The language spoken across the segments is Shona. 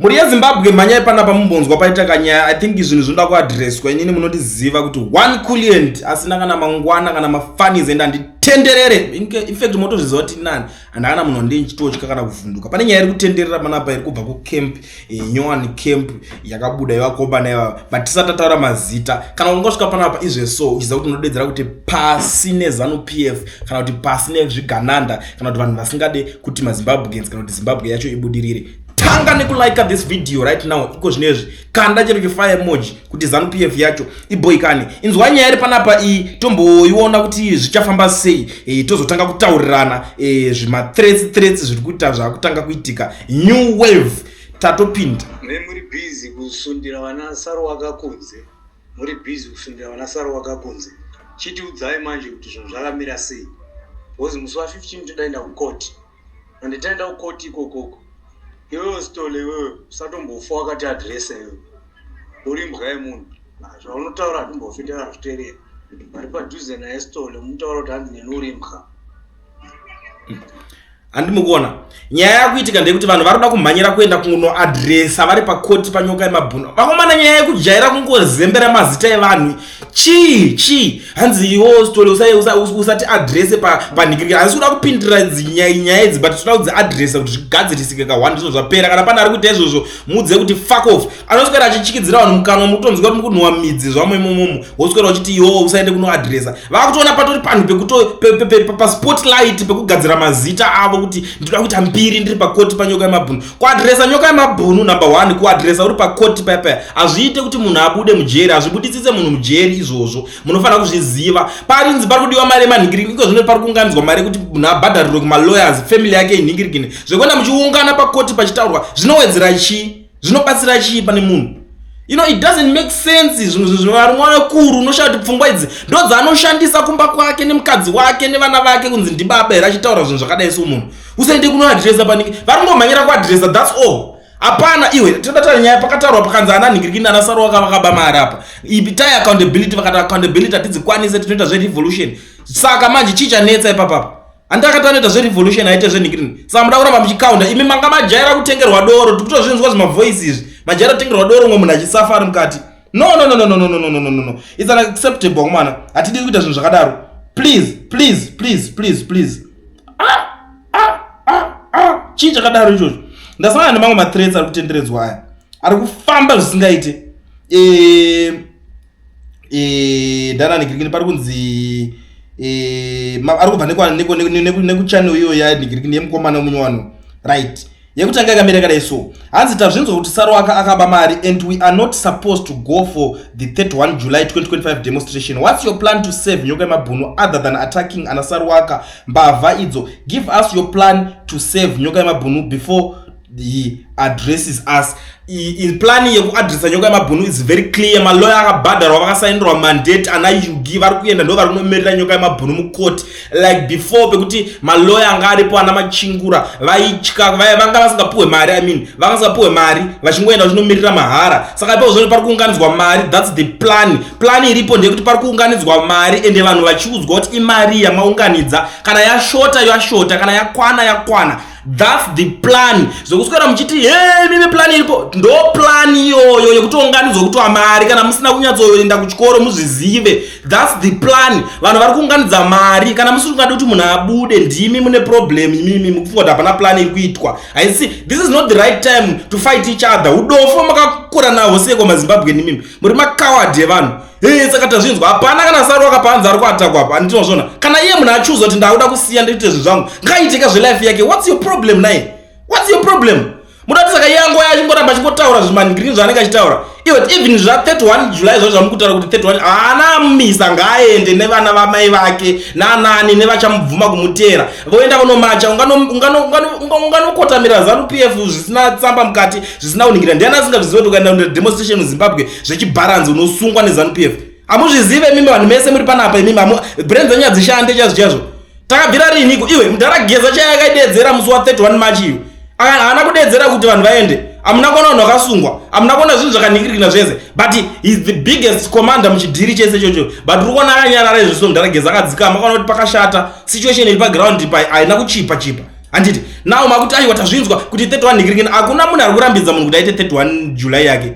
muri yeZimbabwe manyai panapa mumbonzwa paita kanyaya. I think zvinhu zvinoda kuadresswa. Inini munotiziva kuti one Kuuya asina kana mangwana kana mafani zenda nditenderere. In fact motozviziva kuti nani andakana munhu ndinchitotya kana kuvhunduka. Pane nyaya iri kutenderera panapa iri kubva kucamp Nyoka camp yakabuda ivakomba naiva but tisatataura mazita. Kana ungosvika panapa izveso uchiziva kuti unodedzera kuti pasi neZANU-PF kana kuti pasi nezvigananda kana kuti vanhu vasingade kuti maZimbabweans kana kuti Zimbabwe yacho ibudirire. Tanga nekulike this video right now iko zvinezvi kanda chero chifire emoji kuti ZANU-PF yacho iboikane. Inzwa nyaya iri panapa tomboiona kuti zvichafamba sei tozotanga kutaurirana zvima threats zviri kuita zvakutanga kuitika. New wave tatopinda. Muri busy kusundira vana Saruwaka kunze. Muri busy kusundira vana Saruwaka kunze. Chiti udzai manje kuti zvinhu zvakamira sei. Because musi wa 15 todaenda kukoti. Nditaenda kukoti ikoko. Iwe stole wewe usatombofa wakati address wewe. Uri mbwa yemunhu. Zvaunotaura tombofitira zviterera. Vari padhuze naye stole mutaura kuti handine uri mbwa. Andimukuona nyaya yakuitika ndekuti vanhu vari kuda kumhanyira kuenda kunoadresa vari pakoti paNyoka yemabhunu. Vakomana nyaya yekujaira kungozembera mazita evanhu chi hanzi iwo stole usati adrese panhikirikira. Handisi kuda kupindira nyaya idzi but toda kudziadresa kuti zvigadzirisike ka1 ndizvo zvapera. Kana pane ari kuita izvozvo mudze kuti fuck off. Anoswera achichikidzira vanhu mukanwa mukutonzwa kuti mukunhuwa midzi zvamwe imomo woswera uchiti iwo usaende kunoadresa. Vakutoona patori panhu paspotlight pekugadzira mazita avo kuti ndoda kuita mbiri ndiri pakoti paNyoka yemabhunu. Kuadresa Nyoka yemabhunu number 1 kuadresa uri pakoti paya azviite kuti munhu abude mujeri. Azvibuditsitse munhu mujeri izvozvo. Munofanira kuzviziva. Parinzi pari kudiwa mari yemanhingiriki iko zvino pari kuunganidzwa mari kuti munhu abhadharirwe kumalawyers family yake inhingirikine. Zvekwenda muchiungana pakoti pachitaurwa zvinowedzera chi zvinobatsira chi pane munhu. You know, it doesn't make sense. Zvinhu varimwana kuru unoshaye kuti pfungwa idzi ndo dzanoshandisa kumba kwake nemukadzi wake nevana vake kunzi ndibaba here achitaura zvinhu zvakadai somunhu. Usaende kunoadresa paniki. Varingomhanyira kuadresa that's all. Hapana iwe todata nyaya pakataurwa pakanzi ana nhingiriki nana Saruwaka vakaba mari apa. Itai accountability vakati accountability atidzikwanise tinoita zverevolution. Saka manje chichanetsa ipapapa. Andakatoita zverevolution aite zvenhingiriki. Saka muda kuramba muchikaunda imi manga majaira kutengerwa doro tikutozvinzwa zvima voices. Majaira kutengerwa doro umwe munhu achisafari mukati. No. It's unacceptable man. Atidi kuita zvinhu zvakadaro. Please. Chii chakadaro ichocho. Ndasangana nemamwe mathreats ari kutenderedzwa aya. Ari kufamba zvisingaite. Dana nhingiriki pari kunzi ari kubva nekuchannel iyo yanhingiriki yemukomana munyowano. Right. Yekutanga yakamira kadai so. Hanzi tazvinzwa kuti Saruwaka akaba mari and we are not supposed to go for the 31 July 2025 demonstration. What's your plan to save Nyoka yemabhunu other than attacking ana Saruwaka mbavha idzo? Give us your plan to save Nyoka yemabhunu before he addresses us. In plan yekuadresa Nyoka yemabhunu is very clear. Malawyer akabhadharwa vakasainirwa mandate anayugi vari kuenda ndo vari kunomirira Nyoka yemabhunu mukoti like before pekuti malawyer anga aripo ana machingura vaitya vanga vasingapuwe mari vasingapuwe mari vachingoenda vachinomiririra mahara. Saka ipo zvino pari kuunganidzwa mari. That's the plan iripo ndekuti pari kuunganidzwa mari ende vanhu vachiudzwa kuti imari yamaunganidza kana yashota kana yakwana. That's the plan. Zokuswera muchiti mimi plan iripo ndo plan iyoyo yekutounganidzwa kuti amari kana musina kunyatsoenda kuchikoro muzvizive. That's the plan. Vanhu vari kuunganidza mari kana musingade kuti munhu abude ndimi mune problem imimi mukufunga kuti hapana plan iri kuitwa. I see this is not the right time to fight each other. Udofo makakura nawo seko maZimbabwe nimimi muri makaward evanhu. Saka tazvinzwa hapana kana Saruwaka panzi ari kuatakwa apa andinozvona. Kana iye munhu achuza kuti ndakuda kusiya ndite zvinhu zvangu ngaitika zvelife yake. What's your problem naye? What's your problem? Mudati saka yango yachingoramba chingotaura zvimanhingiriki zvaanenge achitaura. Even zva 31 July zvo zvamukutaura kuti 31 ana misa ngaende nevana vamai vake nanani nevachamubvuma kumutera voenda vonomacha unganokotamira ZANU-PF zvisina tsamba mukati zvisina kuningira. Ndiani asingazvizive kuti ukaenda demonstration muZimbabwe zvechibaranzi unosungwa neZANU-PF? Amuzvizive mimi vanhu mese muri panapa imimi brain dzenyu hadzishande chazvo. Takabvira riniko iwe mudarageza chayakaidedzera musi wa 31 March iyo haana kudedzera kuti vanhu vaende. Amuna kuona vanhu vakasungwa, amuna kuona zvinhu zvakaningirikina zvese, but he's the biggest commander muchidhiri chese chocho. But uri kuona akanyarara izvo so ndarageza akadzikama. Akaona kuti pakashata situation iri paground haina kuchipa. handiti nawo makuti aiwa tazvinzwa kuti 31 nigirigini hakuna munhu ari kurambidza munhu kuti aite 31 July yake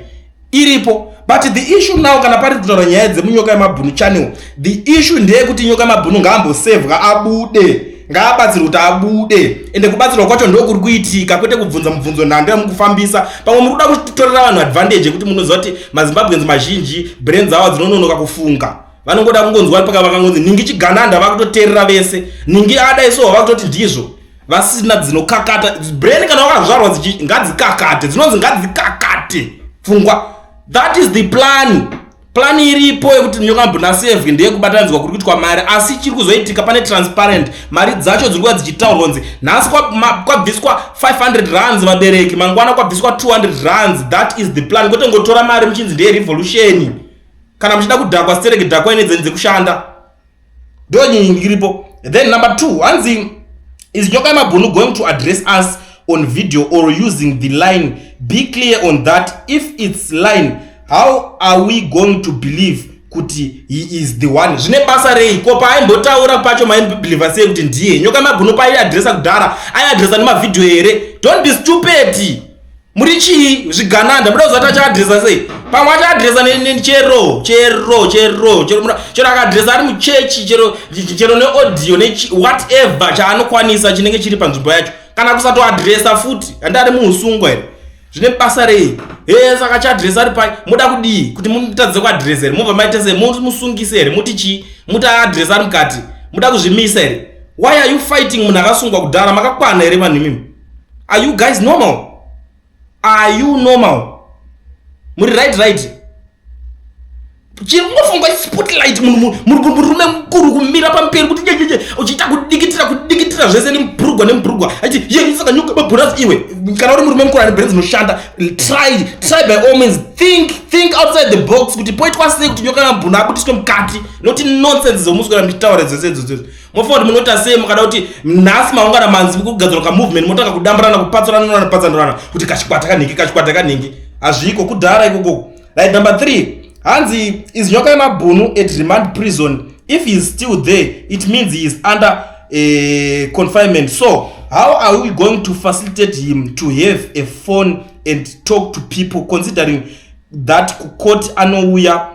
iripo. But the issue now kana pari kutaura nyaya dzemunyoka yemabhunu channel, the issue ndeyekuti nyoka yemabhunu ngaambosevhwa abude, ngaabatsirwe kuti abude, ende kubatsirwa kwacho ndokuri kuitika kwete kubvunza mubvunzo nhando yamukufambisa. Pamwe muri kuda kutorera vanhu advantage yekuti munoziva kuti maZimbabweans mazhinji brain dzavo dzinononoka kufunga, vanongoda kungonzwa paka vakangonzi ningi chigananda vakutoteerera vese, ningi adaiso vakutoti ndizvo vasina dzinokakata brain. Kana wakazvarwa ngadzikakate, dzinonzi ngadzikakate pfungwa. That is the plan. Plan iripo yekuti nyoka yemabhunu asevhwe ndeye kubatanidzwa kuri kuitwa mari, asi chiri kuzoitika pane transparent. Mari dzacho dziri kuva dzichitaurwa kunzi nhasi kwabviswa 500 rands vabereki, mangwana kwabviswa 200 rands. That is the plan. Kwete ngotora mari muchinzi ndeye revolution. Kana muchida kudhakwa stereke dhakwa ine dzenze kushanda. Ndo nyingi iripo. Then number 2, hanzi is nyoka yemabhunu going to address us on video or using the line? Be clear on that. If it's line, how are we going to believe kuti he is the one? Zvine basa rei ko paimbotaura pacho maibelieve sei kuti ndiye nyoka yemabhunu paiadressa kudhara, aiadressa nemavidhio here? Don't be stupid. Muri chii zvigananda muda kuzati achaadressa sei? Pamwe achaadressa chero akaadressa ari muchechi, chero neaudio whatever chaanokwanisa chinenge chiri panzvimbo yacho, kana kusatoadressa futi handari muusungwa here. Zvine basa rei? Saka chaadressa ari pai muda kudii? Kuti mutadze kuadressa here? Mobva maite sei? Musungise here? Muti chii? Muti aadressa ari mukati? Muda kuzvimisa here? Why are you fighting munhu akasungwa kudhara? Makakwana here vanhu imimi? Are you guys normal? Are you normal? Muri right? Chinofunga spotlight murume mukuru kumira pamberi kuti uchiita kudikitira zvese nemupurugwa achi saka nyoka yemabhunu iwe kana uri murume mukuru ane brains dzinoshanda, try by all means think outside the box kuti poitwa sei kuti nyoka yemabhunu abutiswe mukati, noti nonsense zomuswera mitaura dzese idzodzo. Mofa kuti munota sei mukada kuti nhasi maungana manzi kugadzira ka movement motanga kudamburana kupatsanurana kuti kachikwata kanhingi hazviko kudhara ikoko. Right, number 3, hanzi is nyoka yemabhunu at remand prison? If he is still there, it means he is under confinement. So how are we going to facilitate him to have a phone and talk to people, considering that court anouya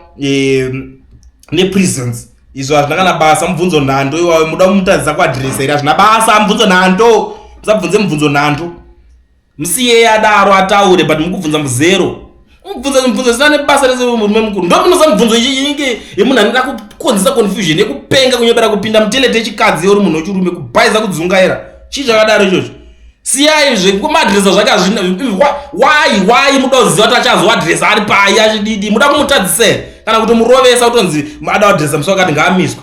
neprisons? Izvo hazvina kana basa mubvunzo nhando iwawe muda kumutadzisa kuadresa here, hazvina basa mubvunzo nhando. Musabvunze mubvunzo nhando, musiye adaro ataure, but mukubvunza muzero. Mubvunzo zina nebasa rese murume mukuru. Ndomunosa mubvunzo inge yemunhu anoda kukonzesa confusion, yekupenga kunyepera kupinda mutelete yechikadzi uri munhu wechirume, kubhaiza kudzungaira. Chii chakadaro ichocho? Siyai zvekumadresa zvake hazvina. Why muda kuziva kuti achazoadresa ari pai achididi? Muda kumutadzisa here? Kana kuti murovesa kutonzi ada adresa musi wakati ngaamiswa?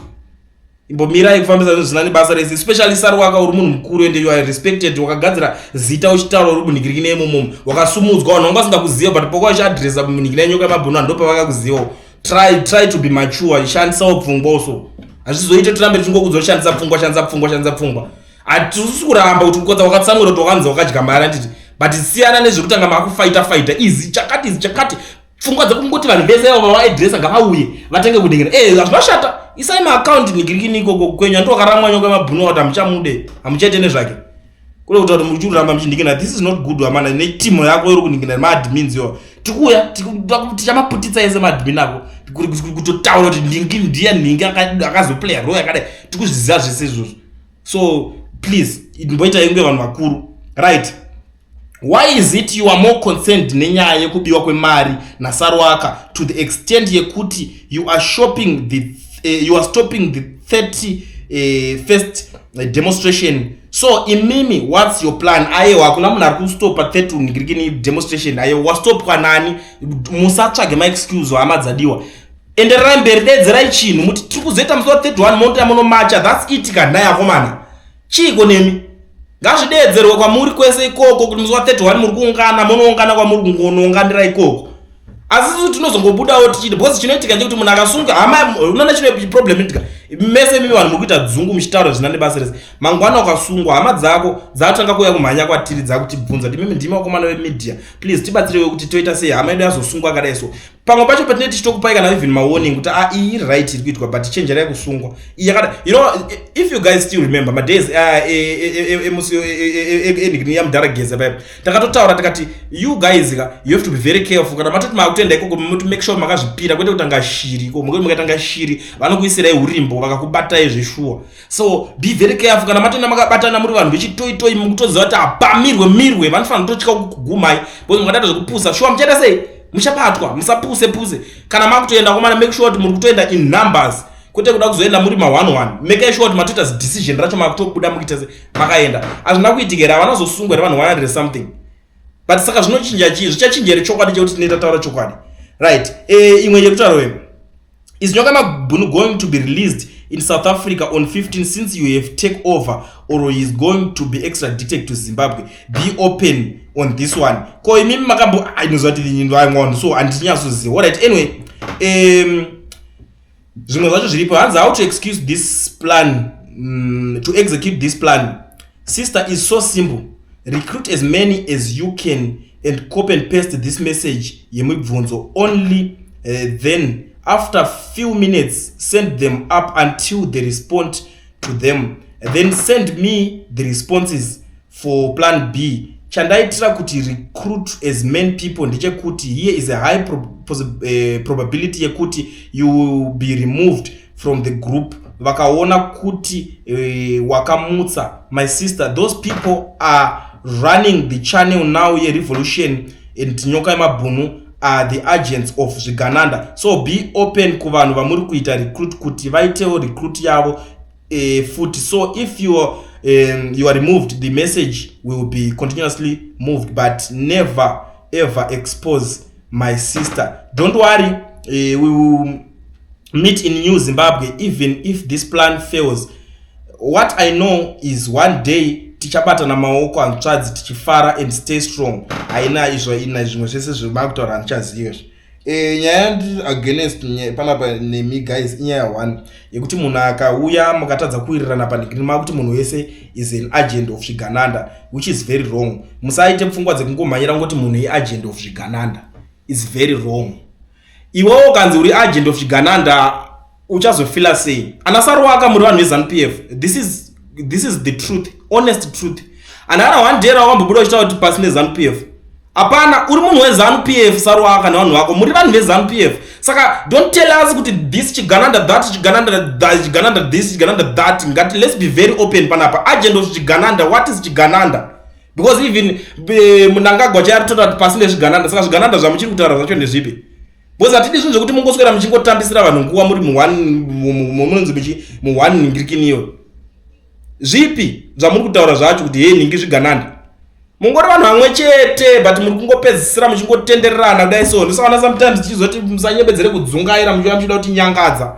Imbomirai kufambisa zvinhu zvina nebasa rese, especially Saruwaka uri munhu mukuru ende you are respected, wakagadzira zita uchitaura uri munhingiriki neimomo, wakasumudzwa vanhu vanga vasingakuziva, but poko vachiadresa munhingiriki nenyoka yemabhunu ndopa vakakuzivawo. Try to be mature, shandisawo pfungwa also. Hazvizoite tirambe tichingokudzwa shandisa pfungwa. Hatisi kuramba kuti ukodza wakatsamwira kuti wakanzi wakadya mari nditi, but siyana nezvekutanga makufighta izi chakati pfungwa dzekungoti vanhu vese avo vaadresa ngavauye vatenge kudingira. Zvinoshata. Isai maaccount nigirikini ikoko kwenyu andokaramwa nyoka yemabhunu kuti hamuchamude, hamuchaite nezvake. Kule kuti muchiramba muchindikina, this is not good amana. Netimu yako iri kuningina maadmins yo. Tikuya tichamaputitsa ese maadmin ako kutotaura kuti ndiye nhingi akazoplaya role yakadai. Tikuzviziva zvese izvozvo. So please imboita inge vanhu vakuru. Right. Why is it you are more concerned nenyaya yekubiwa kwemari naSaruwaka to the extent yekuti you are stopping the 31st demonstration? So imimi, what's your plan? Ayewa hakuna munhu ari kustopa 30 nigirikini demonstration. Ayewa wastopwa nani? Musatsvage ma-excuse hama dzadiwa. Enderai mberi, deedzerai chinhu muti tiri kuzoita musi wa 31 monta munomacha. That's it kana yakomana. Chiko nemi? Ngazvideedzerwe kwamuri kwese ikoko kuti musi wa 31 muri kuungana, munoungana kwamuri kungounganira ikoko. Asi tinozongobudawo tichiti because chinoitika ndechekuti munhu akasunga hama unoona chine problem itika mese mimi vanhu mukuita dzungu muchitaura zvina nebasa rese mangwana ukasungwa hama dzako dzatanga kuuya kumhanya kwatiri dzakutibvunza kuti mimi ndimi vakomana vemedia please tibatsirewo kuti toita sei hama yedu yazosungwa akadai so pamwe pacho patinenge tichitokupai kana even mawarning kuti iyi iri right iri kuitwa but chenjerai kusungwa iyi yakada you know if you guys still remember madays yamudharageza paipo takatotaura tikati you guys you have to be very careful kana matoti makutenda ikoko make sure makazvipira kwete kutanga shiri ko mukatanga shiri vanokuisirai urimbo vakakubatai zveshuwa so be very careful kana matenda makabatana muri vanhu vechitoitoi mukutoziva kuti apamirwe vanofanira kutotya kugumai because mukataita zvekupusa shuwa muchaita sei muchabatwa musapuse kana makutoenda komana make sure kuti muri kutoenda in numbers kwete kuda kuzoenda muri ma11 make sure kuti matoita decision racho makutobuda mukuita makaenda hazvina kuitikira vanazosungwa nevanhu 100 something but saka zvinochinja chii zvichachinjere chokwadi chekuti tineta taura chokwadi right imwe yekutaura is Nyoka Mabunu going to be released in South Africa on 15 since you have taken over or he is going to be extradited to Zimbabwe? Be open on this one. Ko imimi makambo ainozati nyindwa ngondo so andinyasoziva. Alright, anyway, zvimwe zvacho zviripo hanzi how to excuse this plan to execute this plan. Sister is so simple. Recruit as many as you can and copy and paste this message yemibvunzo only then after few minutes send them up until they respond to them, then send me the responses for plan B. Chandaitira kuti recruit as many people ndechekuti here is a high probability yekuti you will be removed from the group vakaona kuti wakamutsa. My sister, those people are running the channel now ye revolution and Nyoka Mabunu are the agents of Zvigananda. So be open kuvanhu vamuri kuita recruit kuti vaitewo recruit yavo futi. So if you are removed, the message will be continuously moved, but never ever expose my sister. Don't worry, we will meet in New Zimbabwe even if this plan fails. What I know is one day tichabata na maoko antsvadzi tichifara and stay strong. Haina izvo ina zvimwe zvese zvimakutaura handichaziva. Nyaya against panapa nemi guys inyaya 1 yekuti munhu akauya mukatadza kuwirirana pandikirima kuti munhu wese is an agent of Zvigananda, which is very wrong. Musaite pfungwa dzekungomhanyira ngoti munhu iagent of Zvigananda. Is very wrong. Iwewo kanzi uri agent of Zvigananda uchazofila sei? Ana Saruwaka muri vanhu veZANU-PF. This is the truth, honest truth. And ana one day wakambobuda uchitaura kuti pasine ZANU-PF. Apana, uri munhu weZANU-PF Saruwaka nevanhu vako muri vanhu veZANU-PF. Saka don't tell us kuti this Chigananda that Chigananda this Chigananda that. Ngati let's be very open panapa. Agent of Chigananda, what is Chigananda? Because even munangagwa chayaritoda kuti pasine Chigananda. Saka Chigananda zvamuchiri kutaura zvacho ndezvipi? Because atidi zvinhu zvekuti mungoswera muchingotambisira vanhu nguva muri mu1 ningirikiniyo. Zvipi zvamuri kutaura zvacho kuti hey ningi Zvigananda? Mungori vanhu vamwe chete but muri kungopedzisira muchingotendererana kudai so. Ndisaka sometimes tichizoti musanyebedzere kudzungaira muchida kuti nyangadza.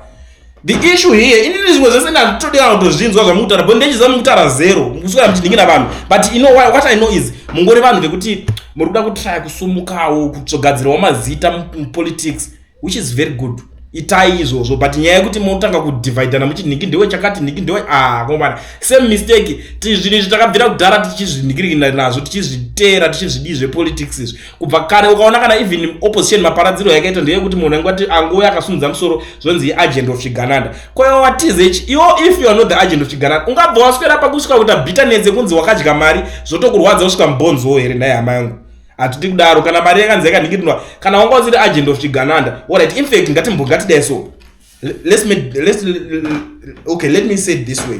The issue here inini zvimwe zvese ndatoda kutozvinzwa zvamutaura but ndechiza mukutaura zero muswera muchidingira vanhu but you know what I know is mungori vanhu vekuti muri kuda kutry kusumukawo kuzogadzirawo mazita mupolitics, which is very good. Itai izvozvo but nyaya yekuti munotanga kudividana muchiti niki ndewe chakati niki ndewe komana same mistake zvinhu zvitakabvira kudhara tichizvinikirikira nazvo tichizvitera tichizvidi zvepolitics izvi kubva kare. Ukaona kana even opposition maparadziro yakaita ndeyekuti munhu angati angouya akasunudza musoro zvonzi agent of Chigananda. Kwa watize iwo if you are not the agent of Chigananda ungabva waswera pakusvika kuita bitterness kunzi wakadya mari zvotokurwadza usvika mubonzo here naye hama yangu. Atidi kudaro kana mari yakanzi yakanikirirwa kana wanga usiri agent of Chigananda. Alright, in fact ngatimbongati so let me say it this way.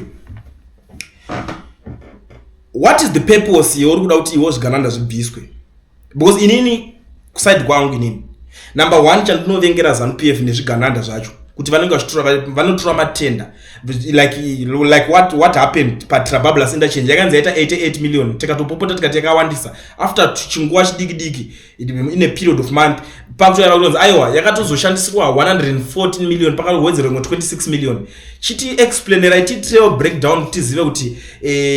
What is the purpose yori kuda kuti iwo Zvigananda zvibviswe? Because inini kuside kwangu inini number 1 chandinovengera ZANU-PF nezvigananda zvacho kuti vanenge vanotora matenda like what happened paTrabablas interchange yakanzi yaita 88 million tikatopopota tikati yakawandisa after chinguva chidiki in a period of month pakutoyara kuti aiwa yakatozoshandisirwa 114 million pakawedzera 26 million. Chiti explainerai tiiteo breakdown tizive kuti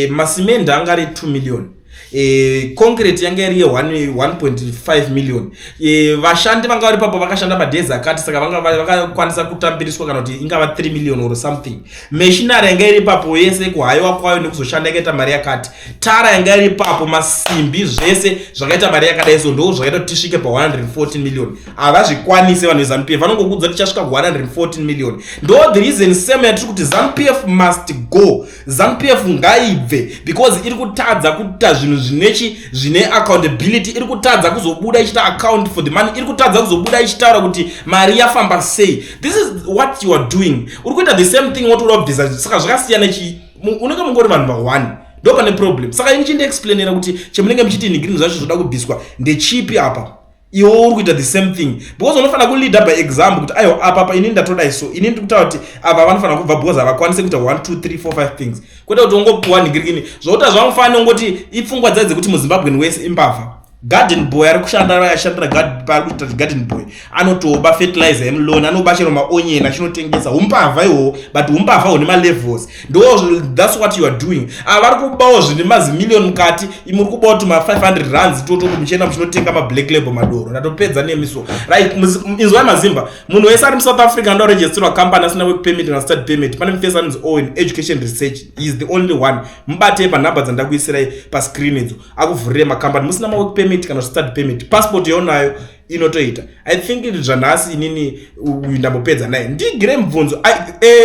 masimende angari 2 million concrete yanga iri 1.5 million. Vashandi vanga vari papo vakashanda madhezi akati saka vakakwanisa kutambiriswa kana kuti ingava 3 million or something. Machinery yanga iri papo yese kuhaiwa kwayo nekuzoshanda yakaita mari yakati. Tara yanga iri papo masimbi zvese zvakaita mari yakadai so ndo zvakaita kuti tisvike pa 114 million. Havazvikwanise vanhu veZANU-PF vanongokudza kuti tichasvika 114 million. Ndo the reason same yatiri kuti ZANU-PF must go. ZANU-PF ngaibve because iri kutadza kuita zvinhu zvine accountability, iri kutadza kuzobuda ichita account for the money, iri kutadza kuzobuda ichitaura kuti mari yafamba sei. This is what you are doing. Uri kuita the same thing what urobvisa saka zvakasiyana chi unenge mungori vanhu va1 ndo pane problem. Saka ini chinde explainera kuti chemunenge muchiti nigrini zvacho zvoda kubviswa ndechipi apa. Iwo uri kuita the same thing because unofana kuleader by example kuti ayo apa ini ndatoda iso ini ndikutaura kuti ava vanofana kubva because avakwanise kuita 1 2 3 4 5 things kwete kuti ungopuwa nigirikini zvota zvamufana ngoti ipfungwa dzadze kuti muZimbabwe wese imbavha. Garden boy ari kushandira garden boy anotoba fertilizer emlona anobashira maonyeni achinotengesa umbavha iwo but umbavha une ma levels. That's what you are doing. Avari kubawo zvine mazimillion mukati imuri kubawo tuma 500 rands toto muchena muchinotenga ma black label madoro natopedza nemiso right. Inzwa mazimba munhu wese ari South Africa ndo registerwa company asina work permit na study permit pane mfesa anzi own education research is the only one. Mbate pa number dzandakuisirai pa screen idzo akuvhurire ma company musina ma work permit kana study permit. Passport yonayo inotoita. I think it zvanhasi inini ndambopedza naye ndigire mubvunzo.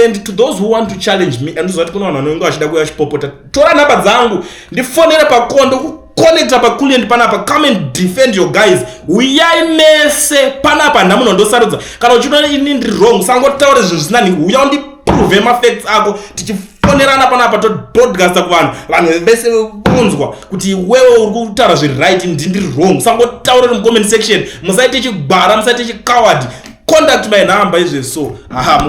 And to those who want to challenge me andizoti kuna vanhu vanenge vachida kuya chipopota tora namba dzangu ndifonere pakondo connecta pa Kuuya panapa. Come and defend your guys. Uyai mese panapa ndamunondosarudza kana uchinoona ini ndiri wrong sangotaura zvinhu zvisina nhingi uya undiprove ma facts ako tichifonerana panapa to broadcast kuvanhu vese bonzwa kuti wewe uri kutaura zviri right ndiri wrong sangotaura mu comment section. Musaite chigwara musaite chicoward. Contact my number izve so aha